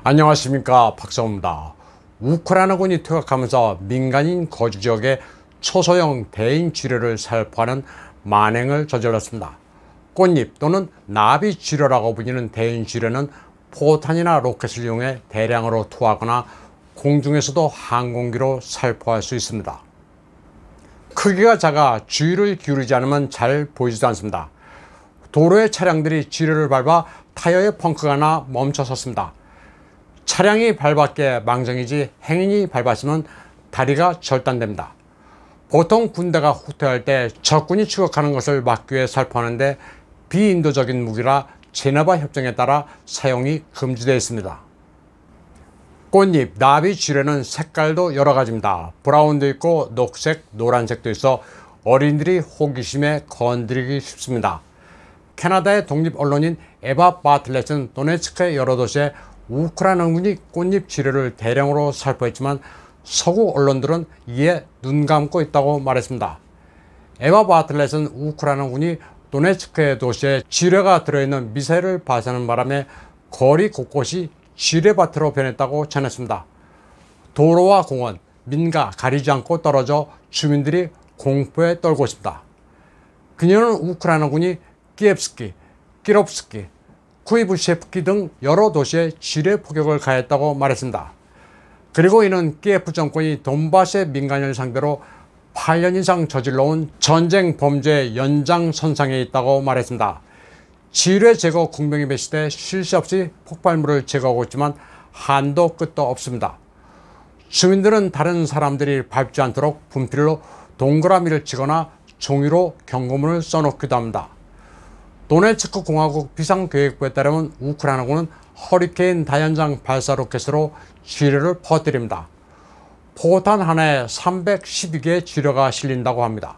안녕하십니까, 박성호입니다. 우크라이나군이 퇴각하면서 민간인 거주지역의 초소형 대인 지뢰를 살포하는 만행을 저질렀습니다. 꽃잎 또는 나비 지뢰라고 불리는 대인 지뢰는 포탄이나 로켓을 이용해 대량으로 투하하거나 공중에서도 항공기로 살포할 수 있습니다. 크기가 작아 주의를 기울이지 않으면 잘 보이지도 않습니다. 도로의 차량들이 지뢰를 밟아 타이어에 펑크가 나 멈춰섰습니다. 차량이 밟았기에 망정이지 행인이 밟았으면 다리가 절단됩니다. 보통 군대가 후퇴할 때 적군이 추격하는 것을 막기 위해 살포하는데 비인도적인 무기라 제네바 협정에 따라 사용이 금지되어 있습니다. 꽃잎, 나비 지뢰는 색깔도 여러 가지입니다. 브라운도 있고 녹색, 노란색도 있어 어린이들이 호기심에 건드리기 쉽습니다. 캐나다의 독립 언론인 에바 바틀렛은 도네츠크의 여러 도시에 우크라이나군이 꽃잎 지뢰를 대량으로 살포했지만 서구 언론들은 이에 눈 감고 있다고 말했습니다. 에바 바틀렛은 우크라이나군이 도네츠크의 도시에 지뢰가 들어있는 미사일을 발사하는 바람에 거리 곳곳이 지뢰밭으로 변했다고 전했습니다. 도로와 공원, 민가 가리지 않고 떨어져 주민들이 공포에 떨고 있습니다. 그녀는 우크라이나군이 키예프스키, 키롭스키, 쿠이브셰프키 등 여러 도시에 지뢰 포격을 가했다고 말했습니다. 그리고 이는 키예프 정권이 돈바스의 민간인을 상대로 8년 이상 저질러온 전쟁 범죄의 연장선상에 있다고 말했습니다. 지뢰 제거 공병이 배치돼 쉴 새 없이 폭발물을 제거하고 있지만 한도 끝도 없습니다. 주민들은 다른 사람들이 밟지 않도록 분필로 동그라미를 치거나 종이로 경고문을 써놓기도 합니다. 도네츠크 공화국 비상계획부에 따르면 우크라이나군은 허리케인 다연장 발사 로켓으로 지뢰를 퍼뜨립니다. 포탄 하나에 312개의 지뢰가 실린다고 합니다.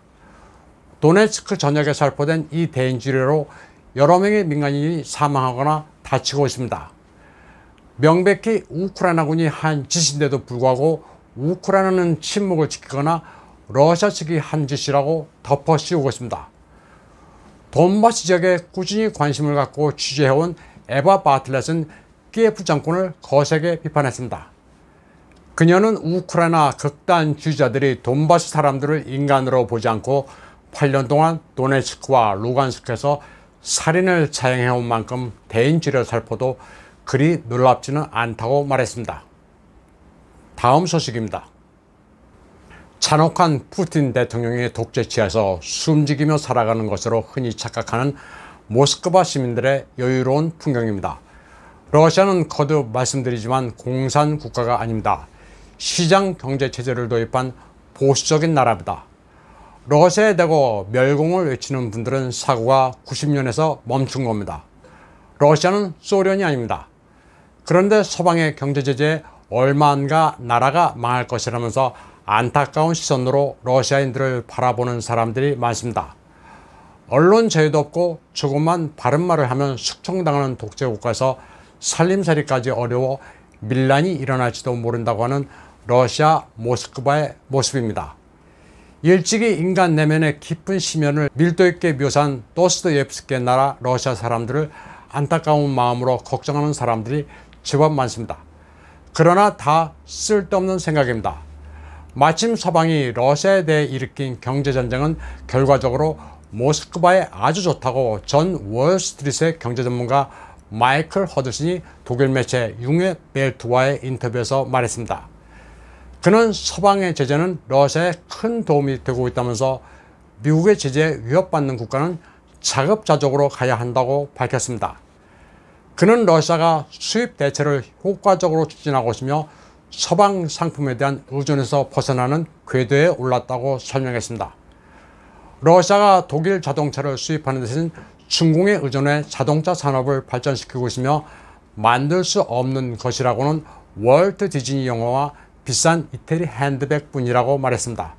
도네츠크 전역에 살포된 이 대인 지뢰로 여러 명의 민간인이 사망하거나 다치고 있습니다. 명백히 우크라이나군이 한 짓인데도 불구하고 우크라이나는 침묵을 지키거나 러시아 측이 한 짓이라고 덮어 씌우고 있습니다. 돈바스 지역에 꾸준히 관심을 갖고 취재해온 에바 바틀렛은 키예프 정권을 거세게 비판했습니다. 그녀는 우크라이나 극단 주의자들이 돈바스 사람들을 인간으로 보지 않고 8년 동안 도네츠크와 루간스크에서 살인을 자행해온 만큼 대인 지뢰 살포도 그리 놀랍지는 않다고 말했습니다. 다음 소식입니다. 잔혹한 푸틴 대통령의 독재치에서 숨지기며 살아가는 것으로 흔히 착각하는 모스크바 시민들의 여유로운 풍경입니다. 러시아는 거듭 말씀드리지만 공산 국가가 아닙니다. 시장 경제 체제를 도입한 보수적인 나라입니다. 러시아에 대고 멸공을 외치는 분들은 사고가 90년에서 멈춘 겁니다. 러시아는 소련이 아닙니다. 그런데 서방의 경제 제재에 얼마 안가 나라가 망할 것이라면서 안타까운 시선으로 러시아인들을 바라보는 사람들이 많습니다. 언론 자유도 없고 조금만 바른 말을 하면 숙청당하는 독재국가에서 살림살이까지 어려워 밀란이 일어날지도 모른다고 하는 러시아 모스크바의 모습입니다. 일찍이 인간 내면의 깊은 심연을 밀도 있게 묘사한 도스토옙스키의 나라 러시아 사람들을 안타까운 마음으로 걱정하는 사람들이 제법 많습니다. 그러나 다 쓸데없는 생각입니다. 마침 서방이 러시아에 대해 일으킨 경제전쟁은 결과적으로 모스크바에 아주 좋다고 전 월스트리트의 경제전문가 마이클 허드슨이 독일 매체 융의 벨트와의 인터뷰에서 말했습니다. 그는 서방의 제재는 러시아에 큰 도움이 되고 있다면서 미국의 제재에 위협받는 국가는 자급자족으로 가야 한다고 밝혔습니다. 그는 러시아가 수입 대체를 효과적으로 추진하고 있으며 서방 상품에 대한 의존에서 벗어나는 궤도에 올랐다고 설명했습니다. 러시아가 독일 자동차를 수입하는 데는 중공에 의존해 자동차 산업을 발전시키고 있으며 만들 수 없는 것이라고는 월트 디즈니 영화와 비싼 이태리 핸드백 뿐이라고 말했습니다.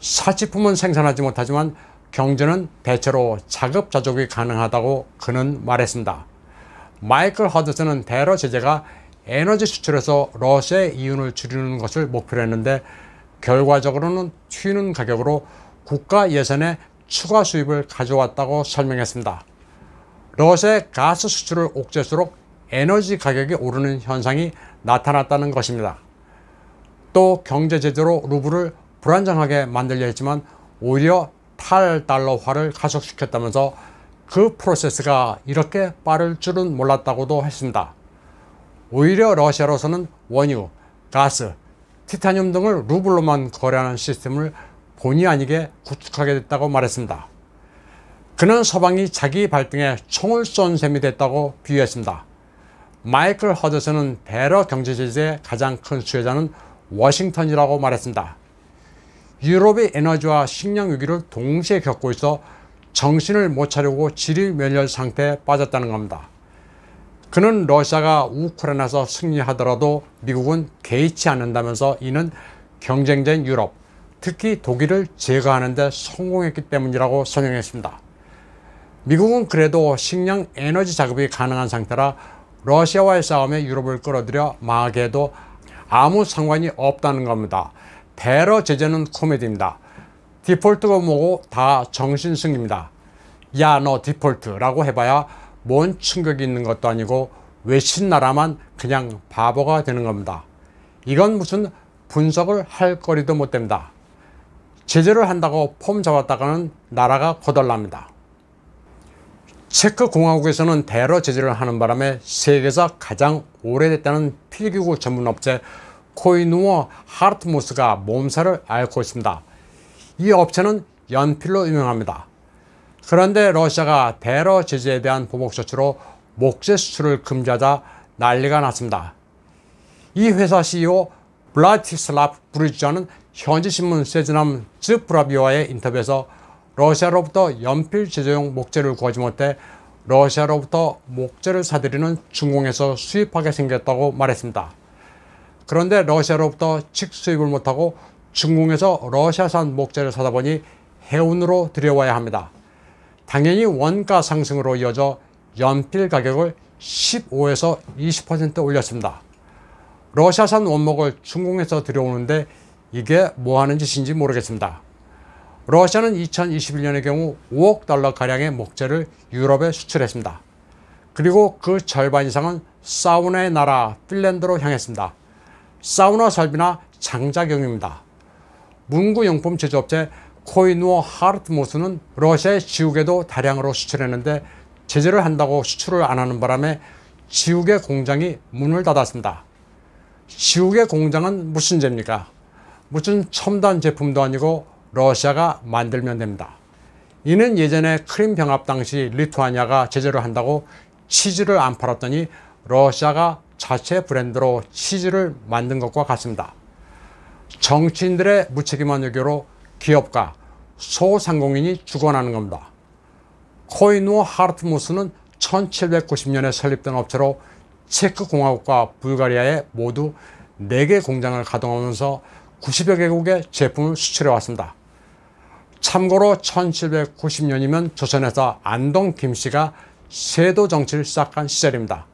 사치품은 생산하지 못하지만 경제는 대체로 자급자족이 가능하다고 그는 말했습니다. 마이클 허드슨은 대러 제재가 에너지 수출에서 러시아의 이윤을 줄이는 것을 목표로 했는데 결과적으로는 튀는 가격으로 국가 예산에 추가 수입을 가져왔다고 설명했습니다. 러시아의 가스 수출을 옥죄수록 에너지 가격이 오르는 현상이 나타났다는 것입니다. 또 경제 제재로 루블을 불안정하게 만들려 했지만 오히려 탈달러화를 가속시켰다면서 그 프로세스가 이렇게 빠를 줄은 몰랐다고도 했습니다. 오히려 러시아로서는 원유, 가스, 티타늄 등을 루블로만 거래하는 시스템을 본의 아니게 구축하게 됐다고 말했습니다. 그는 서방이 자기 발등에 총을 쏜 셈이 됐다고 비유했습니다. 마이클 허드슨은 대러 경제 제재의 가장 큰 수혜자는 워싱턴이라고 말했습니다. 유럽의 에너지와 식량 위기를 동시에 겪고 있어 정신을 못 차리고 지리멸렬 상태에 빠졌다는 겁니다. 그는 러시아가 우크라이나에서 승리하더라도 미국은 개의치 않는다면서 이는 경쟁자인 유럽, 특히 독일을 제거하는 데 성공했기 때문이라고 설명했습니다. 미국은 그래도 식량 에너지 자급이 가능한 상태라 러시아와의 싸움에 유럽을 끌어들여 망하게 해도 아무 상관이 없다는 겁니다. 대러 제재는 코미디입니다. 디폴트가 뭐고 다 정신승리입니다. 야, 너 디폴트라고 해봐야 뭔 충격이 있는 것도 아니고 외신 나라만 그냥 바보가 되는 겁니다. 이건 무슨 분석을 할 거리도 못 됩니다. 제재를 한다고 폼 잡았다가는 나라가 거덜납니다. 체크 공화국에서는 대러 제재를 하는 바람에 세계에서 가장 오래됐다는 필기구 전문업체 코이누어 하르트모스가 몸살을 앓고 있습니다. 이 업체는 연필로 유명합니다. 그런데 러시아가 대러 제재에 대한 보복 조치로 목재 수출을 금지하자 난리가 났습니다. 이 회사 CEO 블라티슬라프 브리즈자는 현지신문 세즈남 즈브라비와의 인터뷰에서 러시아로부터 연필 제조용 목재를 구하지 못해 러시아로부터 목재를 사들이는 중공에서 수입하게 생겼다고 말했습니다. 그런데 러시아로부터 직수입을 못하고 중공에서 러시아산 목재를 사다 보니 해운으로 들여와야 합니다. 당연히 원가 상승으로 이어져 연필 가격을 15에서 20% 올렸습니다. 러시아산 원목을 중공에서 들여오는데 이게 뭐 하는 짓인지 모르겠습니다. 러시아는 2021년의 경우 5억 달러 가량의 목재를 유럽에 수출했습니다. 그리고 그 절반 이상은 사우나의 나라 핀란드로 향했습니다. 사우나 설비나 장작용입니다. 문구용품 제조업체 코이누어 하르트모스는 러시아의 지우개도 다량으로 수출했는데 제재를 한다고 수출을 안 하는 바람에 지우개 공장이 문을 닫았습니다. 지우개 공장은 무슨 죄입니까? 무슨 첨단 제품도 아니고 러시아가 만들면 됩니다. 이는 예전에 크림 병합 당시 리투아니아가 제재를 한다고 치즈를 안 팔았더니 러시아가 자체 브랜드로 치즈를 만든 것과 같습니다. 정치인들의 무책임한 외교로 기업가, 소상공인이 죽어나는 겁니다. 코이누어 하르트모스는 1790년에 설립된 업체로 체크 공화국과 불가리아에 모두 4개 공장을 가동하면서 90여 개국의 제품을 수출해 왔습니다. 참고로 1790년이면 조선에서 안동 김씨가 세도 정치를 시작한 시절입니다.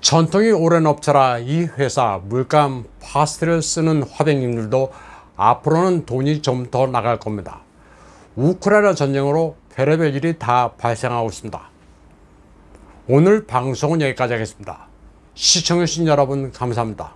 전통이 오랜 업체라 이 회사 물감 파스텔을 쓰는 화백님들도 앞으로는 돈이 좀 더 나갈 겁니다. 우크라이나 전쟁으로 별의별 일이 다 발생하고 있습니다. 오늘 방송은 여기까지 하겠습니다. 시청해주신 여러분 감사합니다.